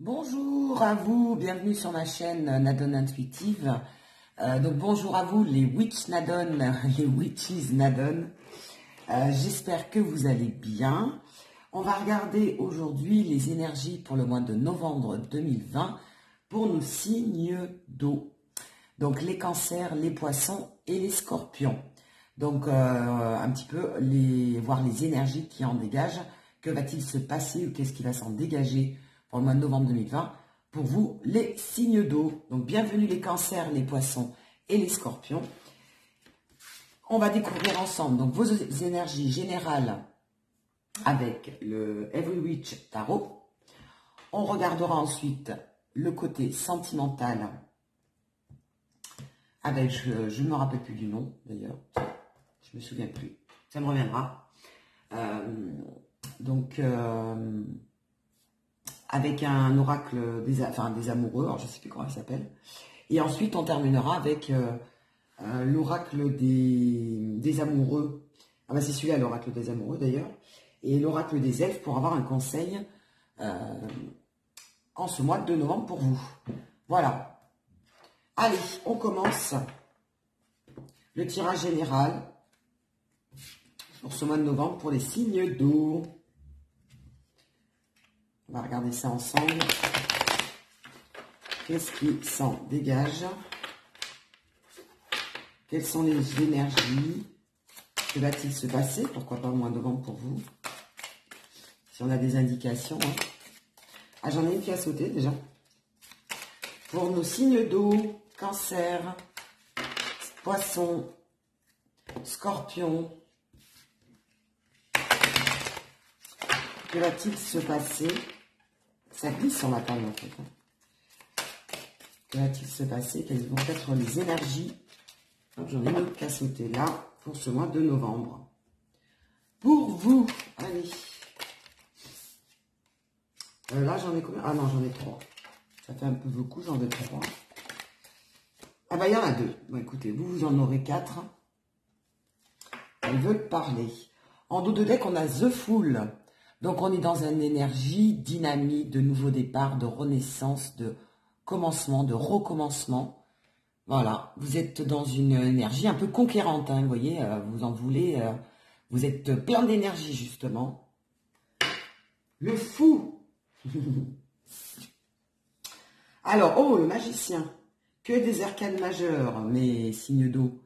Bonjour à vous, bienvenue sur ma chaîne Nadone Intuitive. Donc bonjour à vous les Witch Nadone, les Witches Nadone. J'espère que vous allez bien. On va regarder aujourd'hui les énergies pour le mois de novembre 2020 pour nos signes d'eau. Donc les cancers, les poissons et les scorpions. Donc un petit peu voir les énergies qui en dégagent. Que va-t-il se passer ou qu'est-ce qui va s'en dégager pour le mois de novembre 2020 pour vous les signes d'eau. Donc bienvenue les cancers, les poissons et les scorpions. On va découvrir ensemble donc vos énergies générales avec le Every Witch Tarot. On regardera ensuite le côté sentimental avec, je ne me rappelle plus du nom d'ailleurs, je me souviens plus, ça me reviendra. Avec un oracle des amoureux, alors je ne sais plus comment il s'appelle. Et ensuite, on terminera avec l'oracle des amoureux. Ah ben c'est celui-là, l'oracle des amoureux d'ailleurs. Et l'oracle des elfes pour avoir un conseil en ce mois de novembre pour vous. Voilà. Allez, on commence le tirage général pour ce mois de novembre pour les signes d'eau. On va regarder ça ensemble. Qu'est-ce qui s'en dégage? Quelles sont les énergies? Que va-t-il se passer? Pourquoi pas au mois de novembre pour vous? Si on a des indications. Hein. Ah, j'en ai une qui a sauté déjà. Pour nos signes d'eau, cancer, poisson, scorpion. Que va-t-il se passer? Ça glisse sur ma table en fait. Que va-t-il se passer? Quelles vont être les énergies? J'en ai une autre qui a sauté là pour ce mois de novembre. Pour vous, allez. Là j'en ai combien? Ah non, j'en ai 3. Ça fait un peu beaucoup, j'en ai 3. Ah bah il y en a 2. Bon, écoutez, vous en aurez 4. Elles veulent parler. En dos de deck, on a The Fool. Donc, on est dans une énergie dynamique, de nouveau départ, de renaissance, de commencement, de recommencement. Voilà, vous êtes dans une énergie un peu conquérante, hein, vous voyez, vous en voulez, vous êtes plein d'énergie, justement. Le fou. Alors, oh, le magicien. Que des arcanes majeures, mes signes d'eau.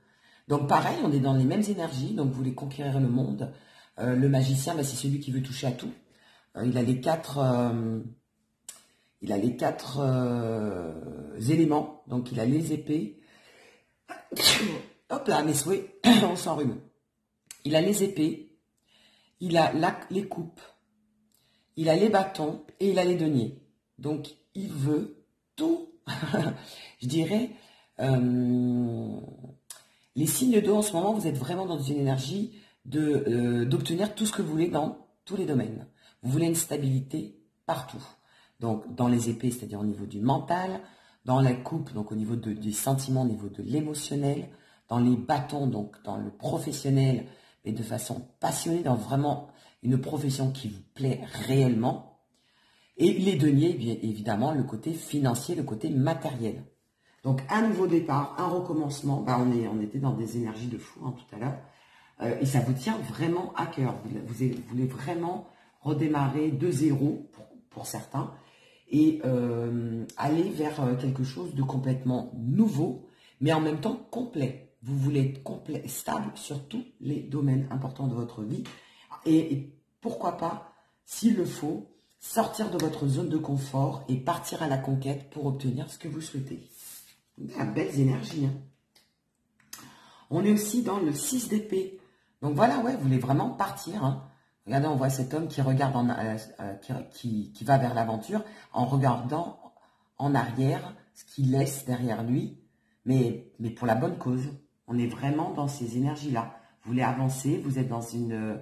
Donc, pareil, on est dans les mêmes énergies, donc vous voulez conquérir le monde. Le magicien, bah, c'est celui qui veut toucher à tout. Il a les quatre éléments. Donc, il a les épées. Hop là, mes souhaits, on s'enrhume. Il a les épées. Il a les coupes. Il a les bâtons et il a les deniers. Donc, il veut tout. Je dirais, les signes d'eau en ce moment, vous êtes vraiment dans une énergie d'obtenir tout ce que vous voulez dans tous les domaines. Vous voulez une stabilité partout. Donc, dans les épées, c'est-à-dire au niveau du mental, dans la coupe, donc au niveau des sentiments, au niveau de l'émotionnel, dans les bâtons, donc dans le professionnel, mais de façon passionnée, dans vraiment une profession qui vous plaît réellement. Et les deniers, bien évidemment, le côté financier, le côté matériel. Donc, un nouveau départ, un recommencement. Bah, on était dans des énergies de fou hein, tout à l'heure. Et ça vous tient vraiment à cœur. Vous voulez vraiment redémarrer de zéro pour certains et aller vers quelque chose de complètement nouveau, mais en même temps complet. Vous voulez être complet, stable sur tous les domaines importants de votre vie. Et pourquoi pas, s'il le faut, sortir de votre zone de confort et partir à la conquête pour obtenir ce que vous souhaitez. Belles énergies. Hein. On est aussi dans le 6 d'épée. Donc voilà, ouais, vous voulez vraiment partir. Hein. Regardez, on voit cet homme qui regarde, qui va vers l'aventure en regardant en arrière ce qu'il laisse derrière lui, mais pour la bonne cause. On est vraiment dans ces énergies-là. Vous voulez avancer, vous êtes dans une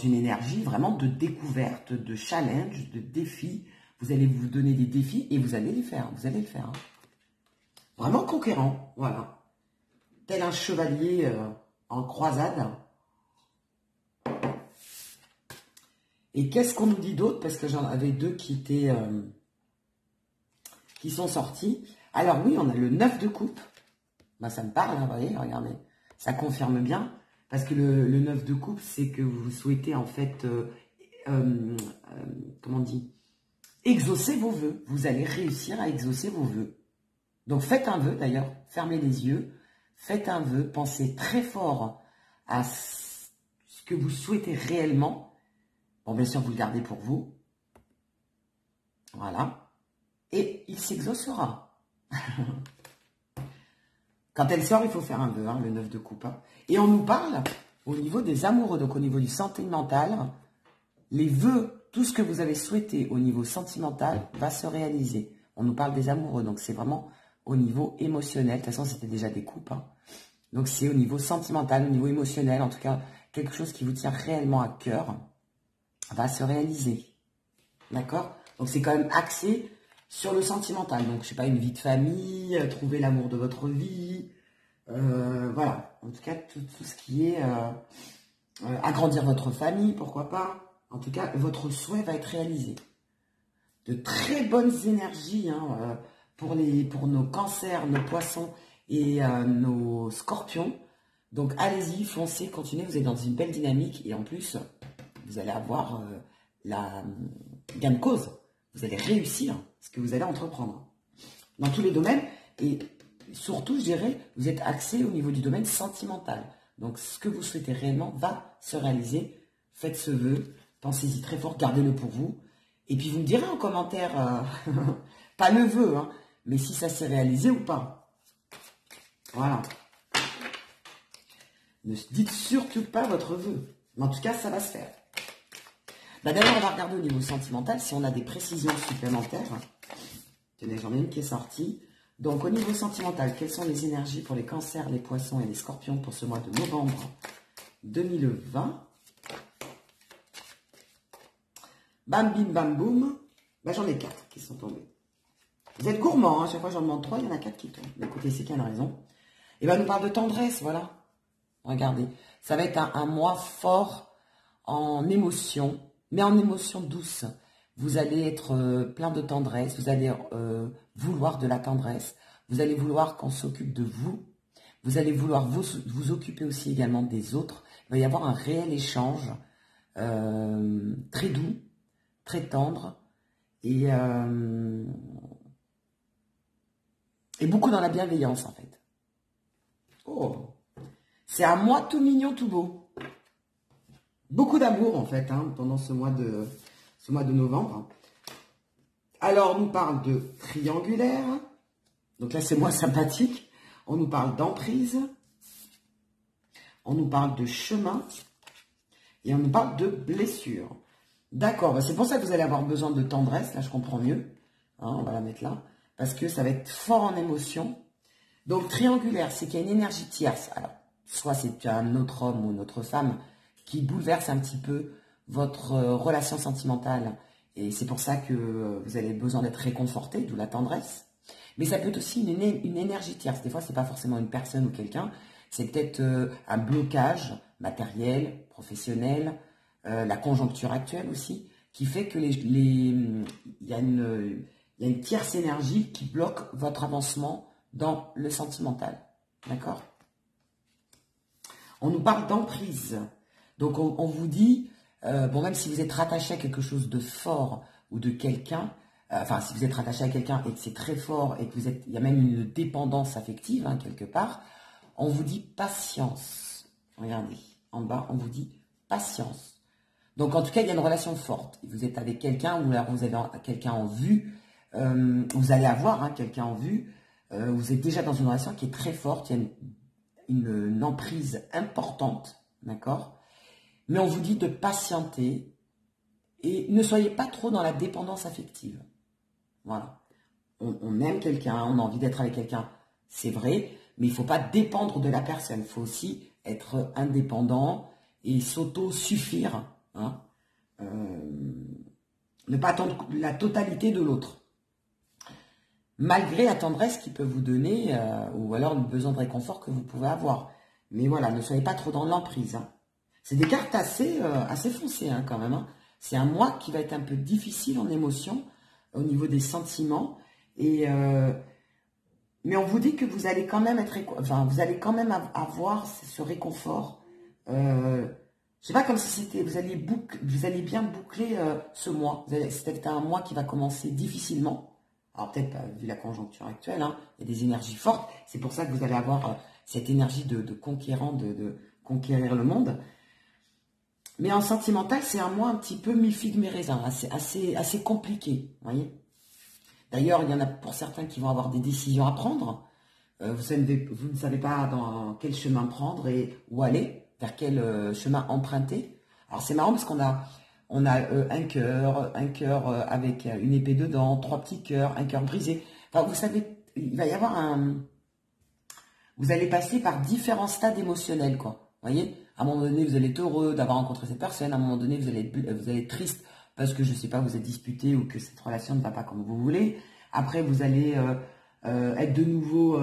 énergie vraiment de découverte, de challenge, de défi. Vous allez vous donner des défis et vous allez les faire. Vous allez le faire. Hein. Vraiment conquérant, voilà. Tel un chevalier en croisade. Et qu'est-ce qu'on nous dit d'autre? Parce que j'en avais deux qui sont sortis. Alors oui, on a le 9 de coupe. Ben, ça me parle, hein, vous voyez, regardez. Ça confirme bien. Parce que le 9 de coupe, c'est que vous souhaitez en fait, comment on dit, exaucer vos vœux. Vous allez réussir à exaucer vos vœux. Donc faites un vœu d'ailleurs, fermez les yeux, faites un vœu, pensez très fort à ce que vous souhaitez réellement. Bon, bien sûr, vous le gardez pour vous. Voilà. Et il s'exaucera. Quand elle sort, il faut faire un vœu, hein, le 9 de coupe. Hein. Et on nous parle au niveau des amoureux, donc au niveau du sentimental, les vœux, tout ce que vous avez souhaité au niveau sentimental va se réaliser. On nous parle des amoureux, donc c'est vraiment au niveau émotionnel. De toute façon, c'était déjà des coupes. Hein. Donc c'est au niveau sentimental, au niveau émotionnel, en tout cas, quelque chose qui vous tient réellement à cœur va se réaliser. D'accord? Donc c'est quand même axé sur le sentimental. Donc, je sais pas, une vie de famille, trouver l'amour de votre vie. Voilà. En tout cas, tout ce qui est agrandir votre famille, pourquoi pas. En tout cas, votre souhait va être réalisé. De très bonnes énergies hein, pour nos cancers, nos poissons et nos scorpions. Donc, allez-y, foncez, continuez. Vous êtes dans une belle dynamique. Et en plus, vous allez avoir la gain de cause. Vous allez réussir ce que vous allez entreprendre. Dans tous les domaines. Et surtout, je dirais, vous êtes axé au niveau du domaine sentimental. Donc, ce que vous souhaitez réellement va se réaliser. Faites ce vœu. Pensez-y très fort. Gardez-le pour vous. Et puis, vous me direz en commentaire, pas le vœu, hein, mais si ça s'est réalisé ou pas. Voilà. Ne dites surtout pas votre vœu. Mais en tout cas, ça va se faire. Bah d'ailleurs, on va regarder au niveau sentimental si on a des précisions supplémentaires. Tenez, j'en ai une qui est sortie. Donc, au niveau sentimental, quelles sont les énergies pour les cancers, les poissons et les scorpions pour ce mois de novembre 2020? Bam, bim, bam, boum. Bah, j'en ai 4 qui sont tombés. Vous êtes gourmands, hein. Chaque fois que j'en demande 3, il y en a 4 qui tombent. Bah, écoutez, c'est qu'il y a une raison. Et ben, nous parle de tendresse, voilà. Regardez. Ça va être un mois fort en émotion, mais en émotion douce. Vous allez être plein de tendresse, vous allez vouloir de la tendresse, vous allez vouloir qu'on s'occupe de vous, vous allez vouloir vous occuper aussi également des autres. Il va y avoir un réel échange très doux, très tendre et beaucoup dans la bienveillance en fait. Oh, c'est un mois tout mignon, tout beau. Beaucoup d'amour en fait hein, pendant ce mois de novembre. Alors on nous parle de triangulaire. Donc là c'est moins sympathique. On nous parle d'emprise. On nous parle de chemin. Et on nous parle de blessure. D'accord, bah c'est pour ça que vous allez avoir besoin de tendresse. Là je comprends mieux. Hein, on va la mettre là. Parce que ça va être fort en émotion. Donc triangulaire, c'est qu'il y a une énergie tierce. Alors, soit c'est un autre homme ou une autre femme qui bouleverse un petit peu votre relation sentimentale. Et c'est pour ça que vous avez besoin d'être réconforté, d'où la tendresse. Mais ça peut être aussi une énergie tierce. Des fois, c'est pas forcément une personne ou quelqu'un. C'est peut-être un blocage matériel, professionnel, la conjoncture actuelle aussi, qui fait que il y a une tierce énergie qui bloque votre avancement dans le sentimental. D'accord? On nous parle d'emprise. Donc, on vous dit, bon, même si vous êtes rattaché à quelque chose de fort ou de quelqu'un, enfin, si vous êtes rattaché à quelqu'un et que c'est très fort et que il y a même une dépendance affective, hein, quelque part, on vous dit patience. Regardez, en bas, on vous dit patience. Donc, en tout cas, il y a une relation forte. Vous êtes avec quelqu'un ou alors vous avez quelqu'un en vue, vous allez avoir hein, quelqu'un en vue, vous êtes déjà dans une relation qui est très forte, il y a une emprise importante, d'accord? Mais on vous dit de patienter et ne soyez pas trop dans la dépendance affective. Voilà. On aime quelqu'un, on a envie d'être avec quelqu'un, c'est vrai, mais il ne faut pas dépendre de la personne. Il faut aussi être indépendant et s'auto-suffire. Hein. Ne pas attendre la totalité de l'autre. Malgré la tendresse qu'il peut vous donner, ou alors le besoin de réconfort que vous pouvez avoir. Mais voilà, ne soyez pas trop dans l'emprise. Hein. C'est des cartes assez foncées hein, quand même. Hein. C'est un mois qui va être un peu difficile en émotion, au niveau des sentiments. Et, mais on vous dit que vous allez quand même être, enfin, vous allez quand même avoir ce réconfort. Je sais pas, comme si c'était, vous allez bien boucler ce mois. C'est un mois qui va commencer difficilement. Alors peut-être pas vu la conjoncture actuelle, hein, il y a des énergies fortes. C'est pour ça que vous allez avoir cette énergie de conquérant, de conquérir le monde. Mais en sentimental, c'est un mois un petit peu mi-figue, mi-raisin, assez compliqué, vous voyez. D'ailleurs, il y en a pour certains qui vont avoir des décisions à prendre. Vous ne savez pas dans quel chemin prendre et où aller, vers quel chemin emprunter. Alors c'est marrant parce on a un cœur avec une épée dedans, 3 petits cœurs, un cœur brisé. Enfin, vous savez, il va y avoir vous allez passer par différents stades émotionnels, quoi. Vous voyez, à un moment donné, vous allez être heureux d'avoir rencontré cette personne. À un moment donné, vous allez être triste parce que, je sais pas, vous êtes disputé ou que cette relation ne va pas comme vous voulez. Après, vous allez être de nouveau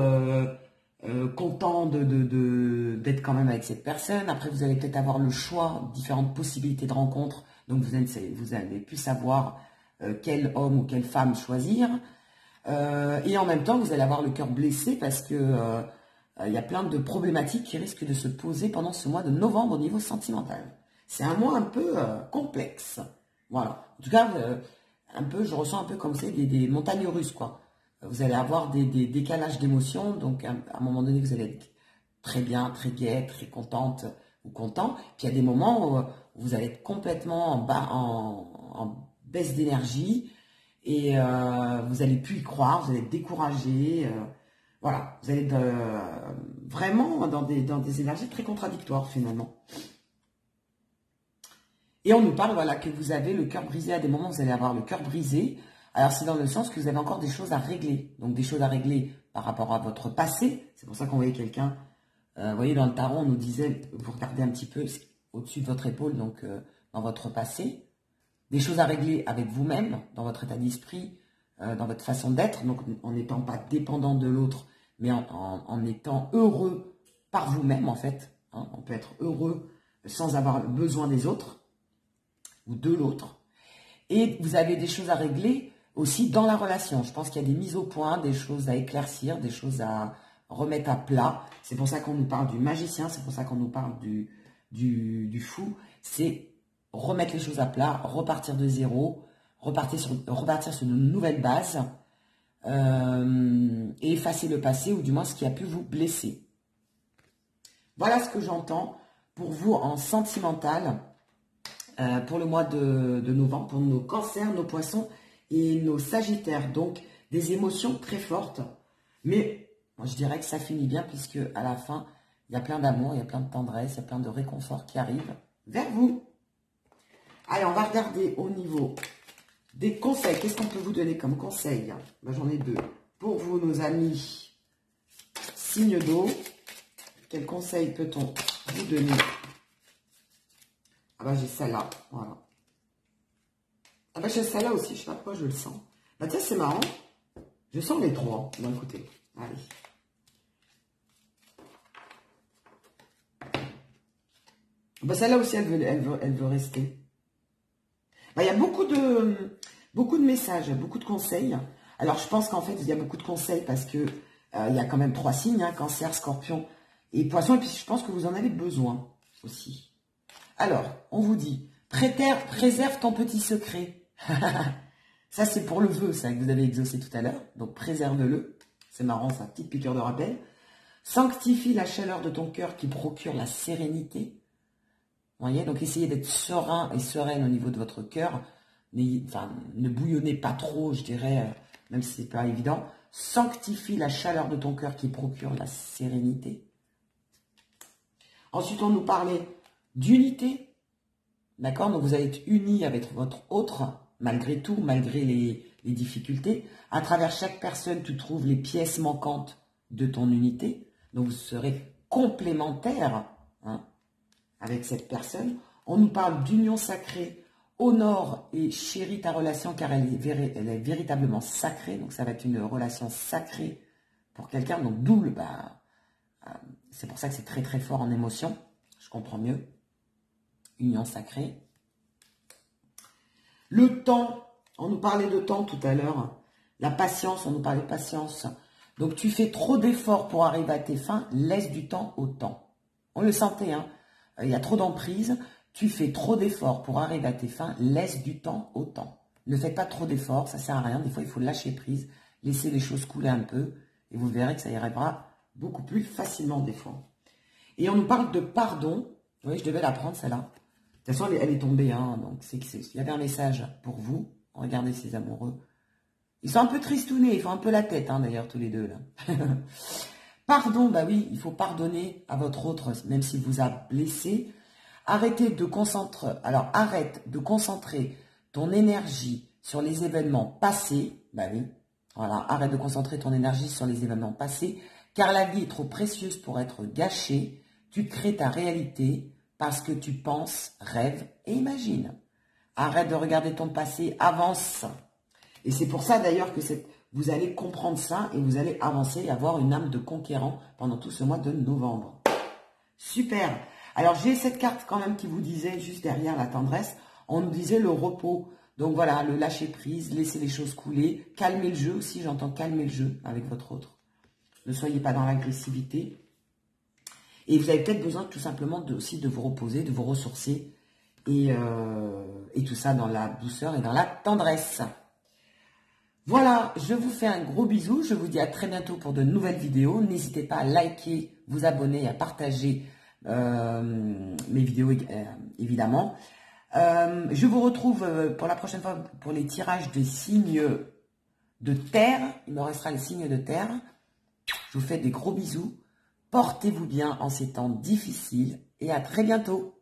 content d'être quand même avec cette personne. Après, vous allez peut-être avoir le choix, différentes possibilités de rencontres. Donc, vous allez plus savoir quel homme ou quelle femme choisir. Et en même temps, vous allez avoir le cœur blessé parce que il y a plein de problématiques qui risquent de se poser pendant ce mois de novembre au niveau sentimental. C'est un mois un peu complexe. Voilà. En tout cas, je ressens un peu comme c'est des montagnes russes, quoi. Vous allez avoir des décalages d'émotions, donc à un moment donné, vous allez être très bien, très gai, très contente ou content. Puis il y a des moments où vous allez être complètement en baisse d'énergie et vous n'allez plus y croire, vous allez être découragé. Voilà, vous allez être vraiment dans des énergies très contradictoires finalement. Et on nous parle, voilà, que vous avez le cœur brisé. À des moments, vous allez avoir le cœur brisé. Alors, c'est dans le sens que vous avez encore des choses à régler. Donc, des choses à régler par rapport à votre passé. C'est pour ça qu'on voyait quelqu'un, vous voyez, dans le tarot, on nous disait, vous regardez un petit peu au-dessus de votre épaule, donc dans votre passé. Des choses à régler avec vous-même, dans votre état d'esprit, dans votre façon d'être. Donc, en n'étant pas dépendant de l'autre, mais en étant heureux par vous-même, en fait. Hein. On peut être heureux sans avoir besoin des autres ou de l'autre. Et vous avez des choses à régler aussi dans la relation. Je pense qu'il y a des mises au point, des choses à éclaircir, des choses à remettre à plat. C'est pour ça qu'on nous parle du magicien, c'est pour ça qu'on nous parle du fou. C'est remettre les choses à plat, repartir de zéro, repartir sur une nouvelle base et effacer le passé ou du moins ce qui a pu vous blesser. Voilà ce que j'entends pour vous en sentimental. Pour le mois de novembre, pour nos cancers, nos poissons et nos sagittaires. Donc, des émotions très fortes. Mais, moi, je dirais que ça finit bien puisque à la fin, il y a plein d'amour, il y a plein de tendresse, il y a plein de réconfort qui arrive vers vous. Allez, on va regarder au niveau des conseils. Qu'est-ce qu'on peut vous donner comme conseil? Ben, j'en ai deux. Pour vous, nos amis, signes d'eau, quel conseil peut-on vous donner? Ah bah j'ai celle-là, voilà. Ah bah j'ai celle-là aussi, je sais pas pourquoi je le sens. Bah tiens, c'est marrant. Je sens les trois d'un côté. Allez. Bah celle-là aussi, elle veut rester. Bah il y a beaucoup de messages, beaucoup de conseils. Alors je pense qu'en fait, il y a beaucoup de conseils parce que il y a quand même 3 signes, hein, Cancer, Scorpion et Poisson. Et puis je pense que vous en avez besoin aussi. Alors, on vous dit, préserve ton petit secret. Ça, c'est pour le vœu, ça, que vous avez exaucé tout à l'heure. Donc, préserve-le. C'est marrant, ça, petite piqûre de rappel. Sanctifie la chaleur de ton cœur qui procure la sérénité. Vous voyez, donc essayez d'être serein et sereine au niveau de votre cœur. Enfin, ne bouillonnez pas trop, je dirais, même si c'est pas évident. Sanctifie la chaleur de ton cœur qui procure la sérénité. Ensuite, on nous parlait d'unité, d'accord? Donc, vous allez être unis avec votre autre, malgré tout, malgré les difficultés. À travers chaque personne, tu trouves les pièces manquantes de ton unité. Donc, vous serez complémentaires hein, avec cette personne. On nous parle d'union sacrée. Honore et chéris ta relation car elle est véritablement sacrée. Donc, ça va être une relation sacrée pour quelqu'un. Donc, double, c'est pour ça que c'est très, très fort en émotion. Je comprends mieux. Union sacrée. Le temps, on nous parlait de temps tout à l'heure. La patience, on nous parlait de patience. Donc, tu fais trop d'efforts pour arriver à tes fins, laisse du temps au temps. On le sentait, hein. Il y a trop d'emprise. Tu fais trop d'efforts pour arriver à tes fins, laisse du temps au temps. Ne faites pas trop d'efforts, ça sert à rien. Des fois, il faut lâcher prise, laisser les choses couler un peu. Et vous verrez que ça y arrivera beaucoup plus facilement des fois. Et on nous parle de pardon. Oui, je devais la prendre, celle-là. De toute façon, elle est tombée, hein. Donc, il y avait un message pour vous. Regardez ces amoureux. Ils sont un peu tristounés, ils font un peu la tête, hein, d'ailleurs, tous les deux, là. Pardon, bah oui, il faut pardonner à votre autre, même s'il vous a blessé. Arrête de concentrer ton énergie sur les événements passés. Bah oui, voilà, arrête de concentrer ton énergie sur les événements passés, car la vie est trop précieuse pour être gâchée. Tu crées ta réalité parce que tu penses, rêves et imagines. Arrête de regarder ton passé, avance. Et c'est pour ça d'ailleurs que vous allez comprendre ça et vous allez avancer et avoir une âme de conquérant pendant tout ce mois de novembre. Super. Alors j'ai cette carte quand même qui vous disait, juste derrière la tendresse, on nous disait le repos. Donc voilà, le lâcher prise, laisser les choses couler, calmer le jeu aussi, j'entends calmer le jeu avec votre autre. Ne soyez pas dans l'agressivité. Et vous avez peut-être besoin tout simplement aussi de vous reposer, de vous ressourcer et tout ça dans la douceur et dans la tendresse. Voilà, je vous fais un gros bisou. Je vous dis à très bientôt pour de nouvelles vidéos. N'hésitez pas à liker, vous abonner, à partager mes vidéos évidemment. Je vous retrouve pour la prochaine fois pour les tirages des signes de terre. Il me restera les signes de terre. Je vous fais des gros bisous. Portez-vous bien en ces temps difficiles et à très bientôt.